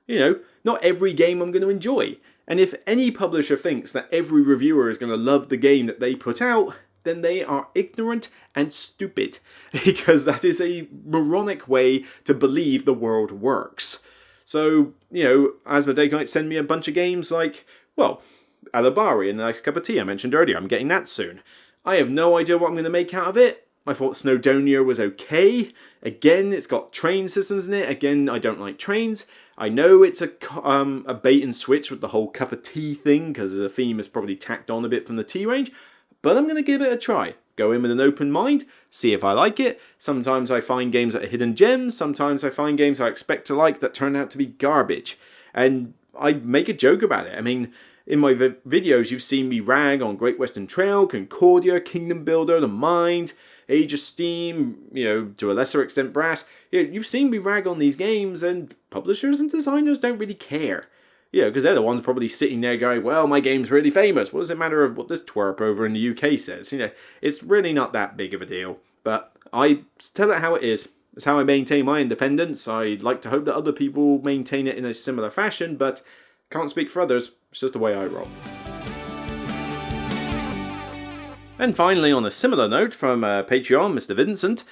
Not every game I'm going to enjoy. And if any publisher thinks that every reviewer is going to love the game that they put out, then they are ignorant and stupid, because that is a moronic way to believe the world works. So, Asmodee might send me a bunch of games like, Alabari and Nice Cup of Tea I mentioned earlier. I'm getting that soon. I have no idea what I'm going to make out of it. I thought Snowdonia was okay. Again, it's got train systems in it. Again, I don't like trains. I know it's a bait and switch with the whole cup of tea thing, because the theme is probably tacked on a bit from the tea range. But I'm going to give it a try. Go in with an open mind, see if I like it. Sometimes I find games that are hidden gems. Sometimes I find games I expect to like that turn out to be garbage. And I make a joke about it. I mean, in my videos, you've seen me rag on Great Western Trail, Concordia, Kingdom Builder, The Mind, Age of Steam, to a lesser extent Brass. You've seen me rag on these games, and publishers and designers don't really care. You know, because they're the ones probably sitting there going, well, my game's really famous. What does it matter of what this twerp over in the UK says? You know, it's really not that big of a deal. But I tell it how it is. It's how I maintain my independence. I'd like to hope that other people maintain it in a similar fashion, but can't speak for others. It's just the way I roll. And finally, on a similar note from Patreon, Mr. Vincent,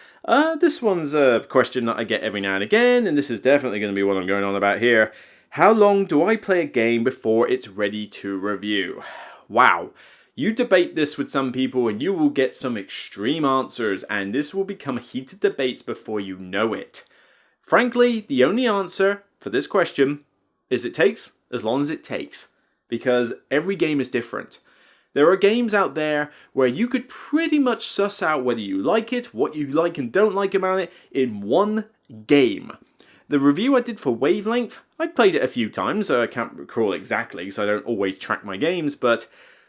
this one's a question that I get every now and again, and this is definitely going to be what I'm going on about here. How long do I play a game before it's ready to review? Wow. You debate this with some people and you will get some extreme answers, and this will become heated debates before you know it. Frankly, the only answer for this question is it takes as long as it takes, because every game is different. There are games out there where you could pretty much suss out whether you like it, what you like and don't like about it, in one game. The review I did for Wavelength, I played it a few times, so I can't recall exactly because I don't always track my games, but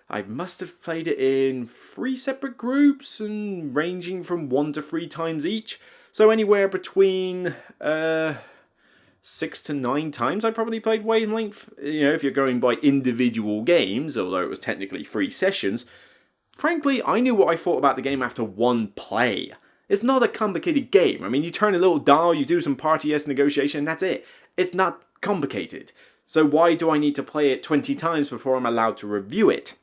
I must have played it in 3 separate groups and ranging from 1 to 3 times each. So anywhere between 6 to 9 times I probably played Wavelength. You know, if you're going by individual games, although it was technically 3 sessions. Frankly, I knew what I thought about the game after 1 play. It's not a complicated game. I mean, you turn a little dial, you do some party-esque negotiation, and that's it. It's not complicated. So why do I need to play it 20 times before I'm allowed to review it?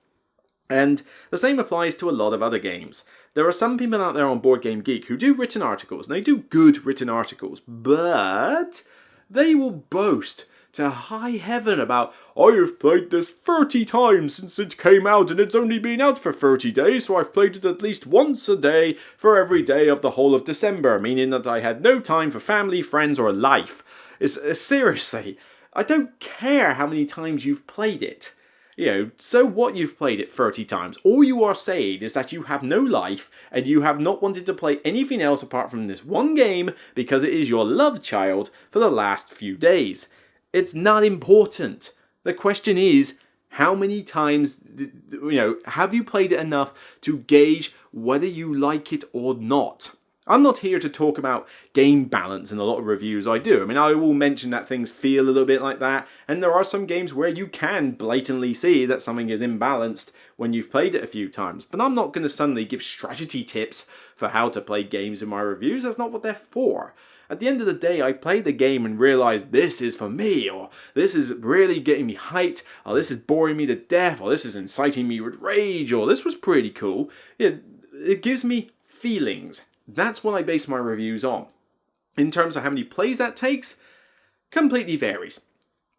And the same applies to a lot of other games. There are some people out there on Board Game Geek who do written articles, and they do good written articles, but they will boast to high heaven about, I have played this 30 times since it came out and it's only been out for 30 days, so I've played it at least once a day for every day of the whole of December, meaning that I had no time for family, friends, or life. Seriously, I don't care how many times you've played it. You know, so what you've played it 30 times. All you are saying is that you have no life and you have not wanted to play anything else apart from this one game because it is your love child for the last few days. It's not important. The question is, how many times, have you played it enough to gauge whether you like it or not? I'm not here to talk about game balance in a lot of reviews I do. I mean, I will mention that things feel a little bit like that, and there are some games where you can blatantly see that something is imbalanced when you've played it a few times. But I'm not going to suddenly give strategy tips for how to play games in my reviews. That's not what they're for. At the end of the day, I play the game and realize this is for me, or this is really getting me hyped, or this is boring me to death, or this is inciting me with rage, or this was pretty cool. It gives me feelings. That's what I base my reviews on. In terms of how many plays that takes, completely varies.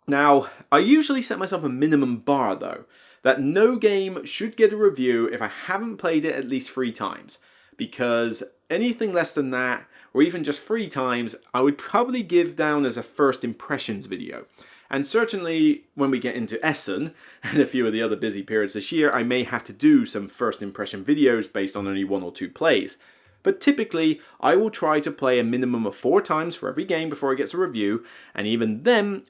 Now, I usually set myself a minimum bar though, that no game should get a review if I haven't played it at least 3 times. Because anything less than that, or even just 3 times, I would probably give down as a first impressions video. And certainly when we get into Essen and a few of the other busy periods this year, I may have to do some first impression videos based on only 1 or 2 plays. But typically, I will try to play a minimum of 4 times for every game before it gets a review, and even then,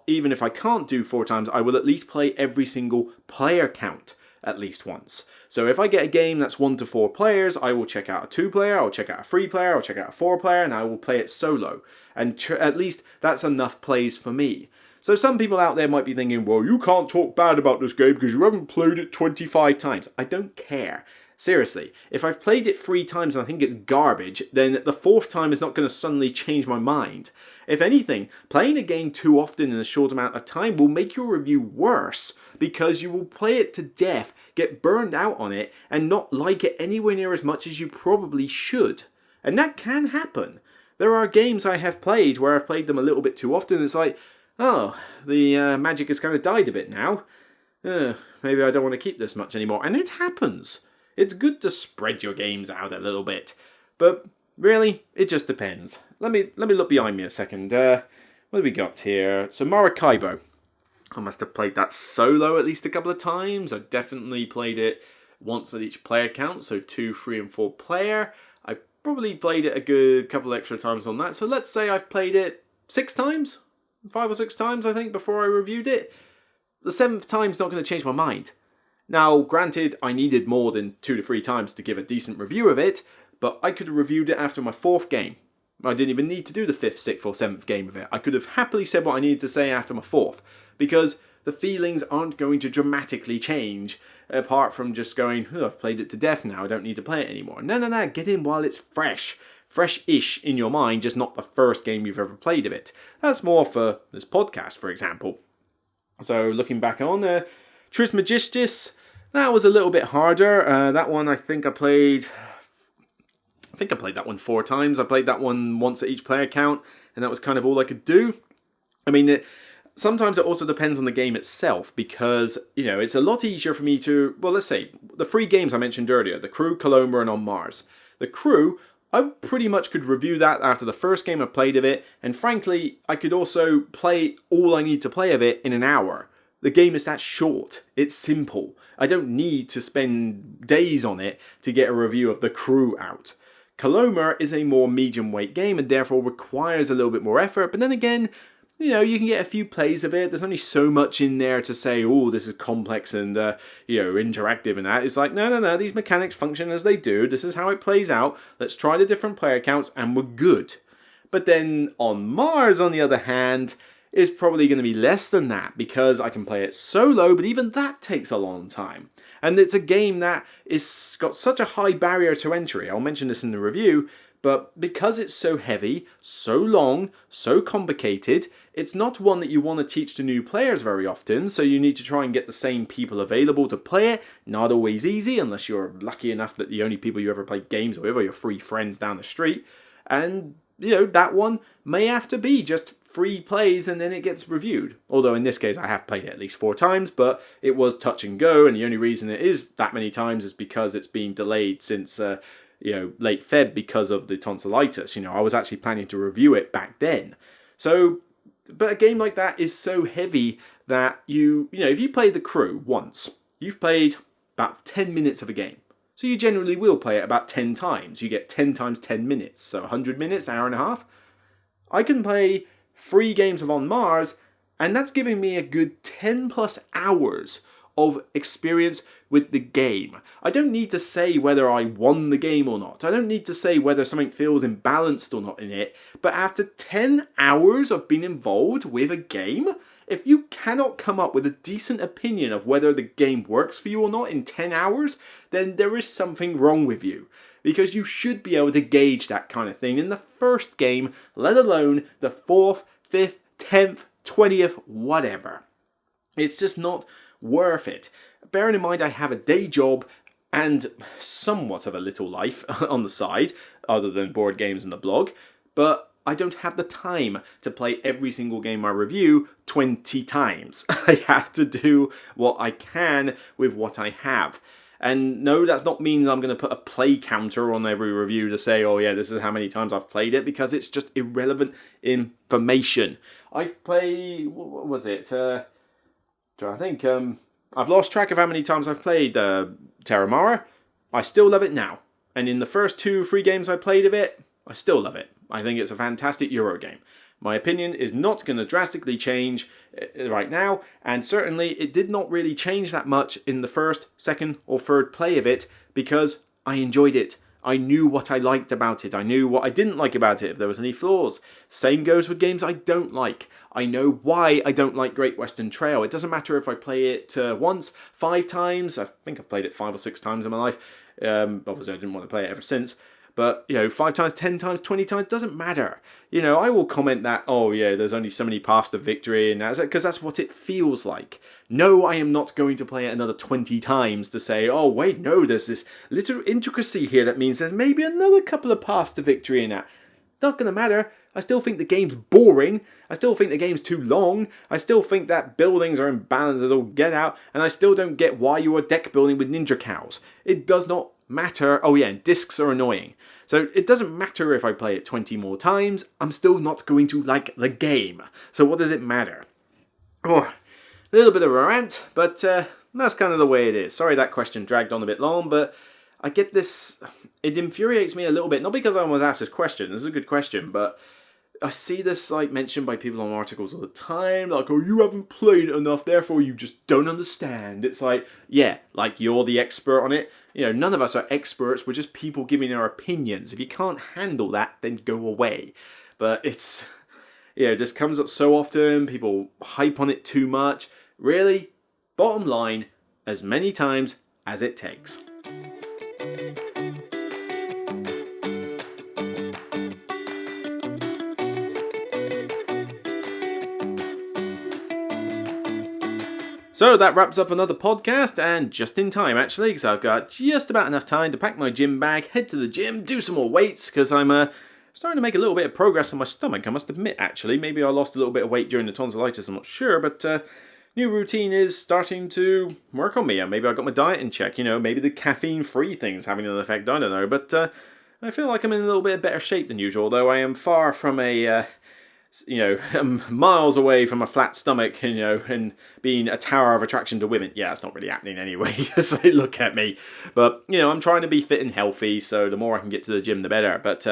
even if I can't do 4 times, I will at least play every single player count at least once. So if I get a game that's 1 to 4 players, I will check out a 2-player, I'll check out a 3-player, I'll check out a 4-player, and I will play it solo. And at least that's enough plays for me. So some people out there might be thinking, well, you can't talk bad about this game because you haven't played it 25 times. I don't care. Seriously, if I've played it 3 times and I think it's garbage, then the 4th time is not going to suddenly change my mind. If anything, playing a game too often in a short amount of time will make your review worse, because you will play it to death, get burned out on it, and not like it anywhere near as much as you probably should. And that can happen. There are games I have played where I've played them a little bit too often, it's like, oh, the magic has kind of died a bit now. Maybe I don't want to keep this much anymore. And it happens. It's good to spread your games out a little bit, but really, it just depends. Let me look behind me a second. What have we got here? So Maracaibo. I must have played that solo at least a couple of times. I definitely played it once at each player count, so 2, 3, and 4 player. I probably played it a good couple extra times on that. So let's say I've played it 6 times, 5 or 6 times, I think, before I reviewed it. The 7th time's not going to change my mind. Now, granted, I needed more than 2 to 3 times to give a decent review of it, but I could have reviewed it after my 4th game. I didn't even need to do the 5th, 6th or 7th game of it. I could have happily said what I needed to say after my 4th, because the feelings aren't going to dramatically change, apart from just going, oh, I've played it to death now, I don't need to play it anymore. No, get in while it's fresh. Fresh-ish in your mind, just not the first game you've ever played of it. That's more for this podcast, for example. So looking back on Trismegistus, that was a little bit harder. That one I think I played that one 4 times. I played that one once at each player count, and that was kind of all I could do. I mean, sometimes it also depends on the game itself, because, it's a lot easier for me to, well, let's say, the 3 games I mentioned earlier, The Crew, Coloma, and On Mars. The Crew, I pretty much could review that after the first game I played of it, and frankly, I could also play all I need to play of it in an hour. The game is that short. It's simple. I don't need to spend days on it to get a review of The Crew out. Coloma is a more medium weight game and therefore requires a little bit more effort, but then again, you can get a few plays of it. There's only so much in there to say, oh, this is complex and, interactive and that. It's like, no, these mechanics function as they do. This is how it plays out. Let's try the different player counts and we're good. But then on Mars, on the other hand, is probably going to be less than that, because I can play it solo, but even that takes a long time. And it's a game that is got such a high barrier to entry. I'll mention this in the review, but because it's so heavy, so long, so complicated, it's not one that you want to teach to new players very often, so you need to try and get the same people available to play it. Not always easy, unless you're lucky enough that the only people you ever play games with are your 3 friends down the street. And, that one may have to be just 3 plays and then it gets reviewed. Although in this case I have played it at least 4 times, but it was touch and go, and the only reason it is that many times is because it's been delayed since late Feb because of the tonsillitis. I was actually planning to review it back then. So, but a game like that is so heavy that if you play The Crew once, you've played about 10 minutes of a game. So you generally will play it about 10 times. You get 10 times 10 minutes, so 100 minutes, hour and a half. I can play 3 games of On Mars, and that's giving me a good 10 plus hours of experience with the game. I don't need to say whether I won the game or not. I don't need to say whether something feels imbalanced or not in it. But after 10 hours of being involved with a game, if you cannot come up with a decent opinion of whether the game works for you or not in 10 hours, then there is something wrong with you. Because you should be able to gauge that kind of thing in the first game, let alone the 4th, 5th, 10th, 20th, whatever. It's just not worth it. Bearing in mind I have a day job and somewhat of a little life on the side, other than board games and the blog, but I don't have the time to play every single game I review 20 times. I have to do what I can with what I have. And no, that's not means I'm going to put a play counter on every review to say, oh yeah, this is how many times I've played it, because it's just irrelevant information. I've played, what was it? I think I've lost track of how many times I've played Terramara. I still love it now. And in the first 2 free games I played of it, I still love it. I think it's a fantastic Euro game. My opinion is not going to drastically change right now, and certainly it did not really change that much in the first, second, or third play of it, because I enjoyed it. I knew what I liked about it. I knew what I didn't like about it, if there was any flaws. Same goes with games I don't like. I know why I don't like Great Western Trail. It doesn't matter if I play it once, 5 times. I think I've played it 5 or 6 times in my life. Obviously I didn't want to play it ever since. But, 5 times, 10 times, 20 times, doesn't matter. I will comment that, oh yeah, there's only so many paths to victory, and because that's what it feels like. No, I am not going to play it another 20 times to say, oh wait, no, there's this little intricacy here that means there's maybe another couple of paths to victory in that. Not going to matter. I still think the game's boring. I still think the game's too long. I still think that buildings are imbalanced as all get out, and I still don't get why you are deck building with ninja cows. It does not matter. Oh yeah, and discs are annoying. So it doesn't matter if I play it 20 more times, I'm still not going to like the game. So what does it matter? Oh, a little bit of a rant, but that's kind of the way it is. Sorry that question dragged on a bit long, but I get this, it infuriates me a little bit, not because I was asked this question, this is a good question, but I see this like mentioned by people on articles all the time, like, oh, you haven't played it enough, therefore you just don't understand. It's like, yeah, like you're the expert on it. None of us are experts, we're just people giving our opinions. If you can't handle that, then go away. But it's, this comes up so often, people hype on it too much. Really, bottom line, as many times as it takes. So that wraps up another podcast, and just in time actually, because I've got just about enough time to pack my gym bag, head to the gym, do some more weights, because I'm starting to make a little bit of progress on my stomach, I must admit actually. Maybe I lost a little bit of weight during the tonsillitis, I'm not sure, but new routine is starting to work on me, and maybe I got my diet in check, maybe the caffeine-free thing's having an effect, I don't know, but I feel like I'm in a little bit of better shape than usual, though I am far from miles away from a flat stomach, and being a tower of attraction to women. Yeah, it's not really happening anyway, so look at me. But, I'm trying to be fit and healthy, so the more I can get to the gym, the better. But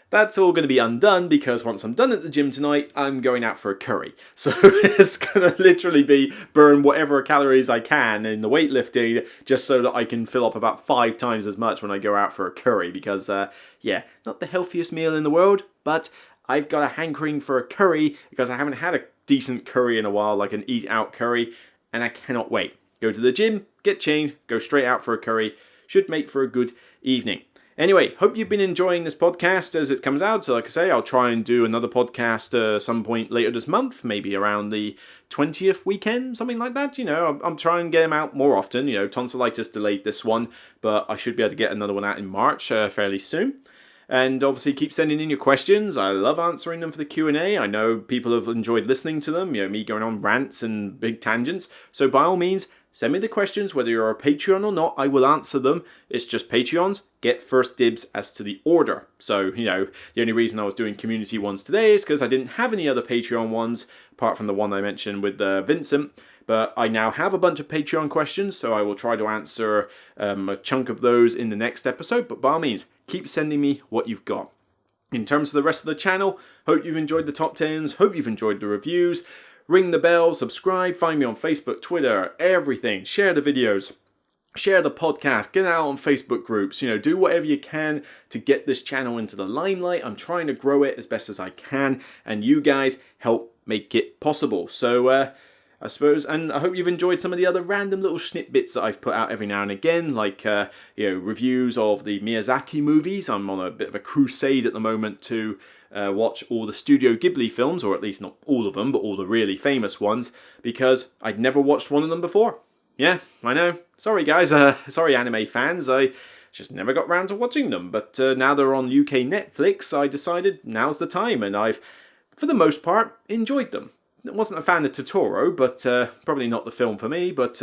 that's all going to be undone, because once I'm done at the gym tonight, I'm going out for a curry. So it's going to literally be burn whatever calories I can in the weightlifting, just so that I can fill up about 5 times as much when I go out for a curry, because, not the healthiest meal in the world, but I've got a hankering for a curry because I haven't had a decent curry in a while, like an eat-out curry, and I cannot wait. Go to the gym, get changed, go straight out for a curry. Should make for a good evening. Anyway, hope you've been enjoying this podcast as it comes out. So like I say, I'll try and do another podcast some point later this month, maybe around the 20th weekend, something like that. I'm trying to get them out more often. Tonsillitis delayed this one, but I should be able to get another one out in March fairly soon. And obviously keep sending in your questions. I love answering them for the Q&A. I know people have enjoyed listening to them, me going on rants and big tangents. So by all means, send me the questions, whether you're a Patreon or not, I will answer them. It's just Patreons get first dibs as to the order. So, the only reason I was doing community ones today is because I didn't have any other Patreon ones, apart from the one I mentioned with Vincent. But I now have a bunch of Patreon questions, so I will try to answer a chunk of those in the next episode. But by all means, keep sending me what you've got. In terms of the rest of the channel, hope you've enjoyed the top 10s, hope you've enjoyed the reviews. Ring the bell, subscribe, find me on Facebook, Twitter, everything. Share the videos, share the podcast, get out on Facebook groups, do whatever you can to get this channel into the limelight. I'm trying to grow it as best as I can, and you guys help make it possible. So, I suppose, and I hope you've enjoyed some of the other random little snippets that I've put out every now and again, like, reviews of the Miyazaki movies. I'm on a bit of a crusade at the moment to watch all the Studio Ghibli films, or at least not all of them, but all the really famous ones, because I'd never watched one of them before. Yeah, I know. Sorry, guys. Sorry, anime fans. I just never got round to watching them, but now they're on UK Netflix, I decided now's the time, and I've, for the most part, enjoyed them. I wasn't a fan of Totoro, but probably not the film for me, but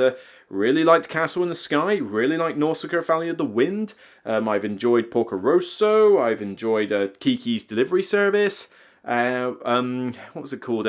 really liked Castle in the Sky, really liked Nausicaa Valley of the Wind. I've enjoyed Porco Rosso, I've enjoyed Kiki's Delivery Service. What was it called?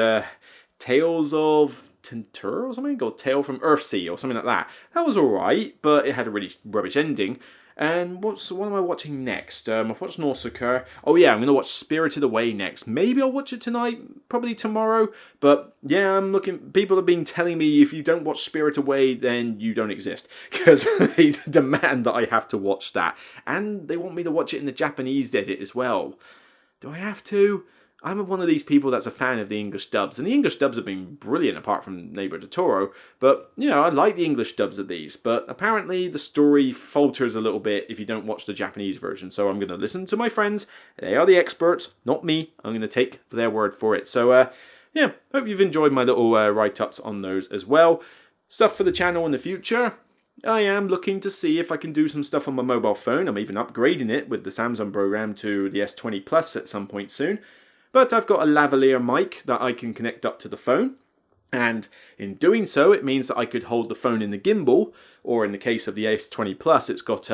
Tales of Tentur or something? Or Tale from Earthsea or something like that. That was alright, but it had a really rubbish ending. And what am I watching next? I've watched Nausicaa. Oh yeah, I'm going to watch Spirited Away next. Maybe I'll watch it tonight, probably tomorrow. But yeah, I'm looking. People have been telling me if you don't watch Spirited Away, then you don't exist. Because they demand that I have to watch that. And they want me to watch it in the Japanese edit as well. Do I have to? I'm one of these people that's a fan of the English dubs, and the English dubs have been brilliant apart from Neighbor Totoro, but, I like the English dubs of these, but apparently the story falters a little bit if you don't watch the Japanese version, so I'm going to listen to my friends. They are the experts, not me. I'm going to take their word for it. So, hope you've enjoyed my little write-ups on those as well. Stuff for the channel in the future. I am looking to see if I can do some stuff on my mobile phone. I'm even upgrading it with the Samsung program to the S20 Plus at some point soon. But I've got a lavalier mic that I can connect up to the phone, and in doing so it means that I could hold the phone in the gimbal, or in the case of the S20 Plus it's got,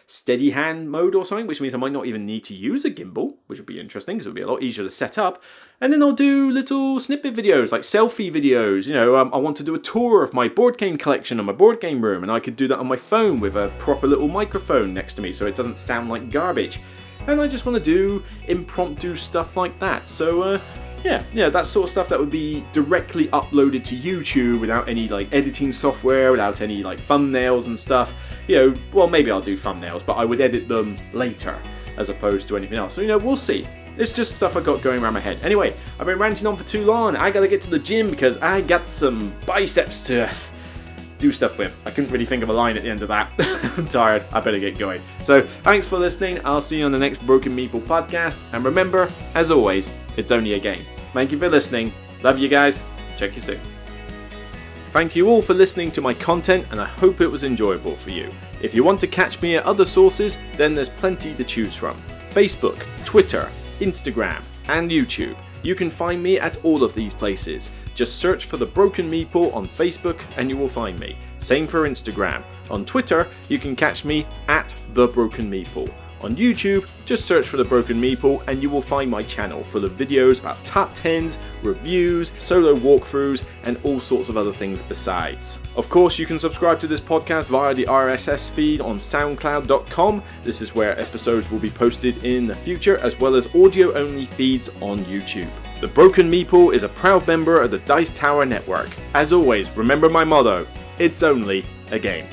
steady hand mode or something, which means I might not even need to use a gimbal, which would be interesting because it would be a lot easier to set up. And then I'll do little snippet videos, like selfie videos. I want to do a tour of my board game collection and my board game room, and I could do that on my phone with a proper little microphone next to me so it doesn't sound like garbage. and I just want to do impromptu stuff like that. So yeah, that sort of stuff that would be directly uploaded to YouTube without any like editing software, without any like thumbnails and stuff. Well, maybe I'll do thumbnails, but I would edit them later as opposed to anything else. So we'll see. It's just stuff I got going around my head. Anyway, I've been ranting on for too long. I gotta get to the gym because I got some biceps to do stuff with. I couldn't really think of a line at the end of that. I'm tired. I better get going. So, thanks for listening. I'll see you on the next Broken Meeple podcast. And remember, as always, it's only a game. Thank you for listening. Love you guys. Check you soon. Thank you all for listening to my content, and I hope it was enjoyable for you. If you want to catch me at other sources, then there's plenty to choose from. Facebook, Twitter, Instagram, and YouTube. You can find me at all of these places. Just search for The Broken Meeple on Facebook and you will find me. Same for Instagram. On Twitter, you can catch me at The Broken Meeple. On YouTube, just search for The Broken Meeple and you will find my channel full of videos about top 10s, reviews, solo walkthroughs, and all sorts of other things besides. Of course, you can subscribe to this podcast via the RSS feed on soundcloud.com. This is where episodes will be posted in the future, as well as audio-only feeds on YouTube. The Broken Meeple is a proud member of the Dice Tower Network. As always, remember my motto, it's only a game.